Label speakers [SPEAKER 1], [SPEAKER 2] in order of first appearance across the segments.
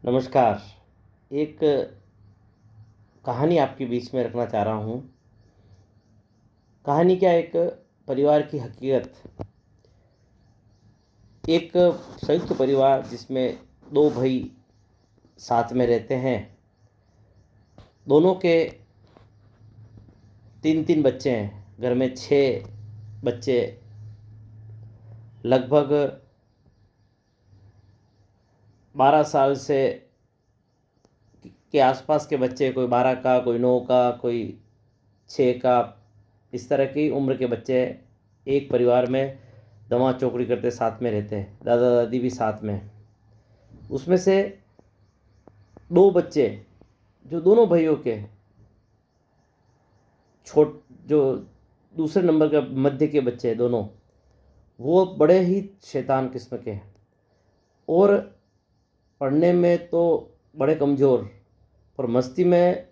[SPEAKER 1] नमस्कार। एक कहानी आपके बीच में रखना चाह रहा हूँ। कहानी क्या, एक परिवार की हकीकत। एक संयुक्त परिवार जिसमें दो भाई साथ में रहते हैं। दोनों के तीन तीन बच्चे हैं। घर में 6 बच्चे, लगभग 12 साल से के आसपास के बच्चे। कोई 12 का, कोई 9 का, कोई 6 का। इस तरह की उम्र के बच्चे एक परिवार में दमा चौकड़ी करते साथ में रहते हैं। दादा दादी भी साथ में हैं। उसमें से दो बच्चे जो दोनों भाइयों के छोट जो दूसरे नंबर के मध्य के बच्चे हैं दोनों, वो बड़े ही शैतान किस्म के हैं और पढ़ने में तो बड़े कमज़ोर, पर मस्ती में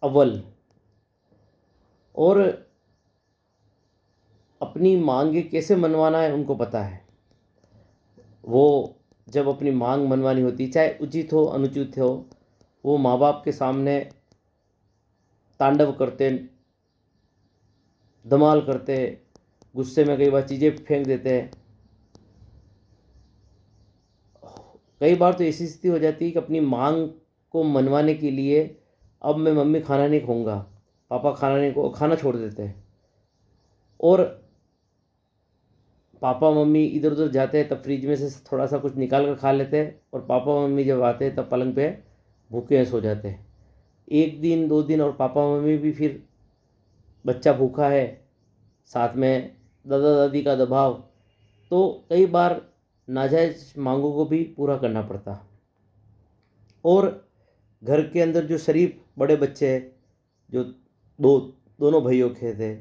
[SPEAKER 1] अव्वल। और अपनी मांगे कैसे मनवाना है उनको पता है। वो जब अपनी मांग मनवानी होती, चाहे उचित हो अनुचित हो, वो माँ बाप के सामने तांडव करते, धमाल करते, गुस्से में कई बार चीज़ें फेंक देते हैं। कई बार तो ऐसी स्थिति हो जाती है कि अपनी मांग को मनवाने के लिए अब मैं मम्मी खाना नहीं खाऊंगा, पापा खाना नहीं खाना छोड़ देते हैं। और पापा मम्मी इधर उधर जाते हैं तब फ्रिज में से थोड़ा सा कुछ निकाल कर खा लेते हैं, और पापा मम्मी जब आते हैं तब पलंग पे भूखे सो जाते हैं। एक दिन 2 दिन और पापा मम्मी भी फिर, बच्चा भूखा है, साथ में दादा दादी का दबाव, तो कई बार नाजायज मांगों को भी पूरा करना पड़ता। और घर के अंदर जो शरीफ बड़े बच्चे हैं, जो दोनों भाइयों के थे,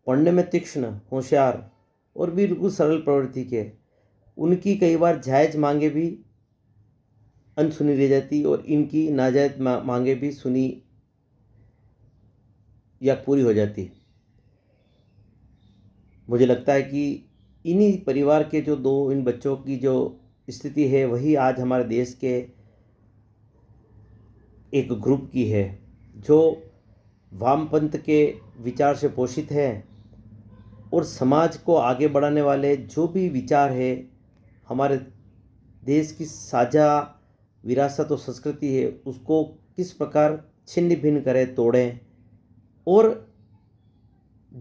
[SPEAKER 1] पढ़ने में तीक्ष्ण, होशियार और बिल्कुल सरल प्रवृत्ति के, उनकी कई बार जायज़ मांगे भी अनसुनी रह जाती और इनकी नाजायज़ मांगे भी सुनी या पूरी हो जाती। मुझे लगता है कि इन्हीं परिवार के जो दो इन बच्चों की जो स्थिति है, वही आज हमारे देश के एक ग्रुप की है, जो वामपंथ के विचार से पोषित है और समाज को आगे बढ़ाने वाले जो भी विचार है, हमारे देश की साझा विरासत और संस्कृति है, उसको किस प्रकार छिन्न भिन्न करें, तोड़ें, और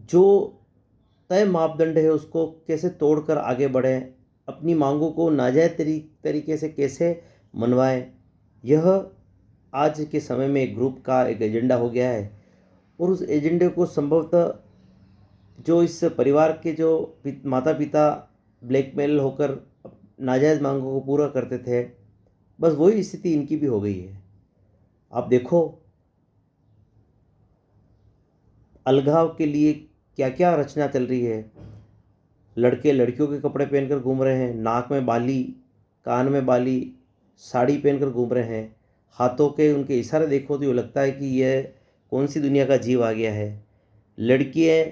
[SPEAKER 1] जो तय मापदंड है उसको कैसे तोड़कर आगे बढ़ें, अपनी मांगों को नाजायज तरीके से कैसे मनवाएं। यह आज के समय में एक ग्रुप का एक एजेंडा हो गया है। और उस एजेंडे को संभवतः जो इस परिवार के जो माता पिता ब्लैकमेल होकर नाजायज़ मांगों को पूरा करते थे, बस वही स्थिति इनकी भी हो गई है। आप देखो, अलगाव के लिए क्या क्या रचना चल रही है। लड़के लड़कियों के कपड़े पहनकर घूम रहे हैं, नाक में बाली, कान में बाली, साड़ी पहनकर घूम रहे हैं। हाथों के उनके इशारे देखो तो ये लगता है कि यह कौन सी दुनिया का जीव आ गया है। लड़कियां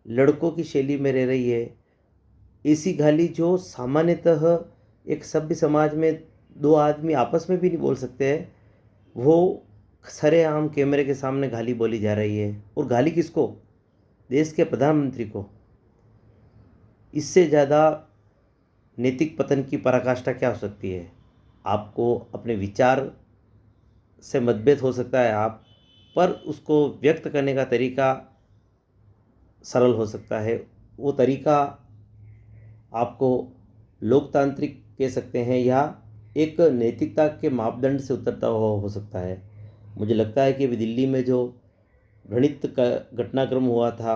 [SPEAKER 1] लड़कों की शैली में रह रही है। ऐसी गाली जो सामान्यतः एक सभ्य समाज में दो आदमी आपस में भी नहीं बोल सकते हैं, वो सरेआम कैमरे के सामने गाली बोली जा रही है। और गाली किसको? देश के प्रधानमंत्री को। इससे ज़्यादा नैतिक पतन की पराकाष्ठा क्या हो सकती है? आपको अपने विचार से मतभेद हो सकता है आप, पर उसको व्यक्त करने का तरीका सरल हो सकता है। वो तरीका आपको लोकतांत्रिक कह सकते हैं, या एक नैतिकता के मापदंड से उतरता हुआ हो सकता है। मुझे लगता है कि अभी दिल्ली में जो घृणित घटनाक्रम हुआ था,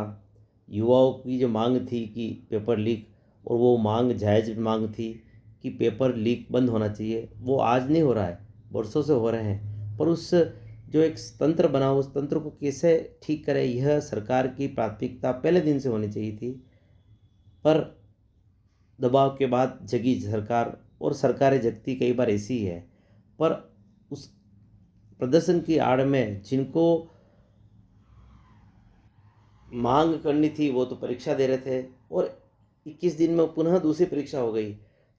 [SPEAKER 1] युवाओं की जो मांग थी कि पेपर लीक, और वो मांग जायज़ मांग थी कि पेपर लीक बंद होना चाहिए, वो आज नहीं हो रहा है, वर्षों से हो रहे हैं। पर उस जो एक तंत्र बना, उस तंत्र को कैसे ठीक करें, यह सरकार की प्राथमिकता पहले दिन से होनी चाहिए थी। पर दबाव के बाद जगी सरकार, और सरकारें जगती कई बार ऐसी ही है। पर उस प्रदर्शन की आड़ में जिनको मांग करनी थी वो तो परीक्षा दे रहे थे, और 21 दिन में पुनः दूसरी परीक्षा हो गई।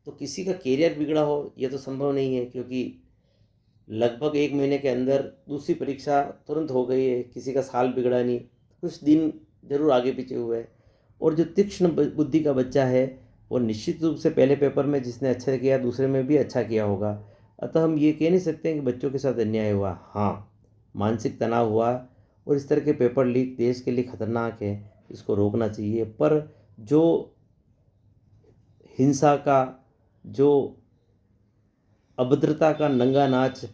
[SPEAKER 1] तो किसी का कैरियर बिगड़ा हो यह तो संभव नहीं है, क्योंकि लगभग 1 महीने के अंदर दूसरी परीक्षा तुरंत हो गई है, किसी का साल बिगड़ा नहीं, कुछ दिन ज़रूर आगे पीछे हुए हैं। और जो तीक्ष्ण बुद्धि का बच्चा है, वो निश्चित रूप से पहले पेपर में जिसने अच्छा किया, दूसरे में भी अच्छा किया होगा। अतः हम ये कह नहीं सकते हैं कि बच्चों के साथ अन्याय हुआ। हाँ, मानसिक तनाव हुआ और इस तरह के पेपर लीक देश के लिए खतरनाक है, इसको रोकना चाहिए। पर जो हिंसा का, जो अभद्रता का नंगा नाच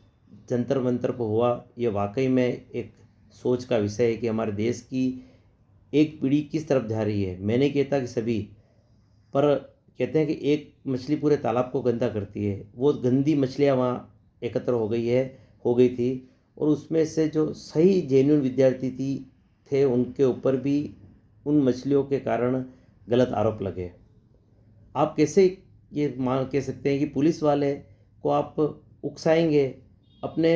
[SPEAKER 1] जंतर मंतर पर हुआ, ये वाकई में एक सोच का विषय है कि हमारे देश की एक पीढ़ी किस तरफ जा रही है। मैं नहीं कहता कि सभी, पर कहते हैं कि एक मछली पूरे तालाब को गंदा करती है। वो गंदी मछलियाँ वहाँ एकत्र हो गई थी, और उसमें से जो सही जेन्युइन विद्यार्थी थे, उनके ऊपर भी उन मछलियों के कारण गलत आरोप लगे। आप कैसे ये मान कह सकते हैं कि पुलिस वाले को आप उकसाएंगे, अपने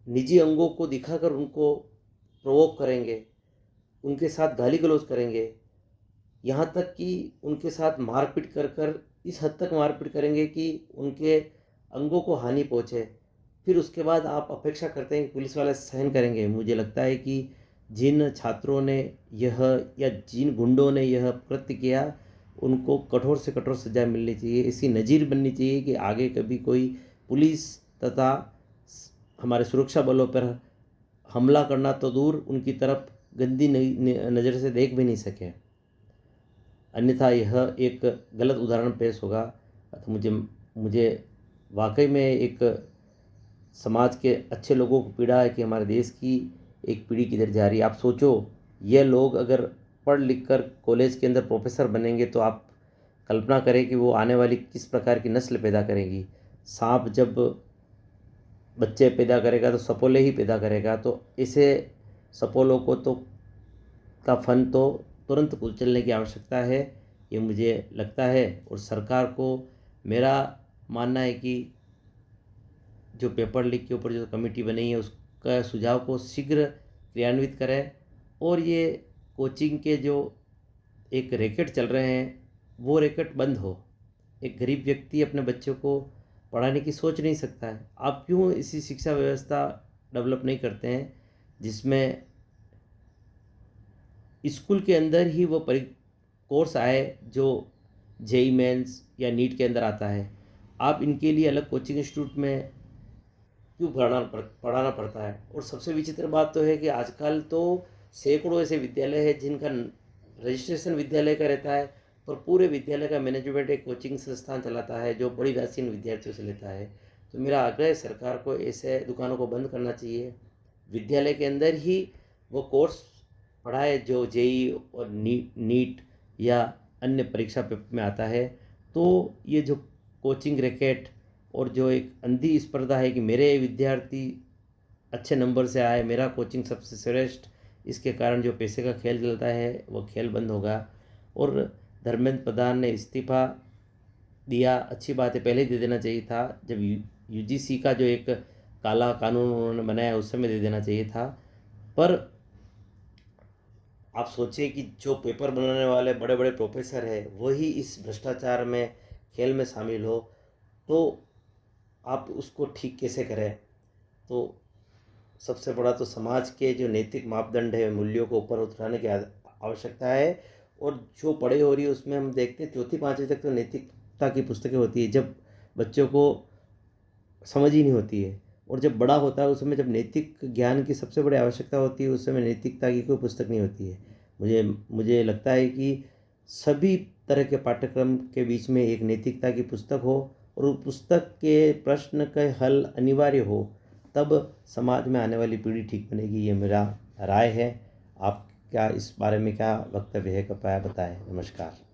[SPEAKER 1] निजी अंगों को दिखाकर उनको प्रोवोक करेंगे, उनके साथ गाली गलौज करेंगे, यहाँ तक कि उनके साथ मारपीट कर कर इस हद तक मारपीट करेंगे कि उनके अंगों को हानि पहुँचे। फिर उसके बाद आप अपेक्षा करते हैं कि पुलिस वाले सहन करेंगे। मुझे लगता है कि जिन छात्रों ने यह, या जिन गुंडों ने यह कृत्य किया, उनको कठोर से कठोर सज़ा मिलनी चाहिए। इसकी नज़ीर बननी चाहिए कि आगे कभी कोई पुलिस तथा हमारे सुरक्षा बलों पर हमला करना तो दूर, उनकी तरफ गंदी नज़र से देख भी नहीं सके। अन्यथा यह एक गलत उदाहरण पेश होगा। तो मुझे वाकई में एक समाज के अच्छे लोगों को पीड़ा है कि हमारे देश की एक पीढ़ी किधर जा रही है। आप सोचो, ये लोग अगर पढ़ लिख कर कॉलेज के अंदर प्रोफेसर बनेंगे, तो आप कल्पना करें कि वो आने वाली किस प्रकार की नस्ल पैदा करेंगी। सांप जब बच्चे पैदा करेगा तो सपोले ही पैदा करेगा। तो ऐसे सपोलों को तो का फन तो तुरंत कुचलने की आवश्यकता है, ये मुझे लगता है। और सरकार को मेरा मानना है कि जो पेपर लीक के ऊपर जो कमेटी बनी है, उसका सुझाव को शीघ्र क्रियान्वित करें, और ये कोचिंग के जो एक रैकेट चल रहे हैं, वो रैकेट बंद हो। एक गरीब व्यक्ति अपने बच्चों को पढ़ाने की सोच नहीं सकता है। आप क्यों इसी शिक्षा व्यवस्था डेवलप नहीं करते हैं जिसमें स्कूल के अंदर ही वो कोर्स आए जो जेई मेंस या नीट के अंदर आता है। आप इनके लिए अलग कोचिंग इंस्टीट्यूट में क्यों पढ़ाना पड़ता है। और सबसे विचित्र बात तो है कि आजकल तो सैकड़ों ऐसे विद्यालय हैं जिनका रजिस्ट्रेशन विद्यालय का रहता है, पर पूरे विद्यालय का मैनेजमेंट एक कोचिंग संस्थान चलाता है जो बड़ी राशि इन विद्यार्थियों से लेता है। तो मेरा आग्रह है, सरकार को ऐसे दुकानों को बंद करना चाहिए। विद्यालय के अंदर ही वो कोर्स पढ़ाए जो जेई और नीट या अन्य परीक्षा में आता है। तो ये जो कोचिंग रैकेट और जो एक अंधी स्पर्धा है कि मेरे विद्यार्थी अच्छे नंबर से आए, मेरा कोचिंग सबसे श्रेष्ठ, इसके कारण जो पैसे का खेल चलता है वो खेल बंद होगा। और धर्मेंद्र प्रधान ने इस्तीफ़ा दिया, अच्छी बात है, पहले ही दे देना चाहिए था। जब यूजीसी का जो एक काला कानून उन्होंने बनाया, उस समय दे देना चाहिए था। पर आप सोचिए कि जो पेपर बनाने वाले बड़े बड़े प्रोफेसर हैं, वही इस भ्रष्टाचार में, खेल में शामिल हो, तो आप उसको ठीक कैसे करें। तो सबसे बड़ा तो समाज के जो नैतिक मापदंड है, मूल्यों को ऊपर उठाने की आवश्यकता है। और जो पढ़ाई हो रही है उसमें हम देखते हैं 4वीं 5वीं तक तो नैतिकता की पुस्तकें होती है, जब बच्चों को समझ ही नहीं होती है। और जब बड़ा होता है, उस समय जब नैतिक ज्ञान की सबसे बड़ी आवश्यकता होती है, उस समय नैतिकता की कोई पुस्तक नहीं होती है। मुझे लगता है कि सभी तरह के पाठ्यक्रम के बीच में एक नैतिकता की पुस्तक हो, और उस पुस्तक के प्रश्न का हल अनिवार्य हो, तब समाज में आने वाली पीढ़ी ठीक बनेगी। ये मेरा राय है। आप क्या इस बारे में क्या वक्तव्य है, कृपया बताएं। नमस्कार।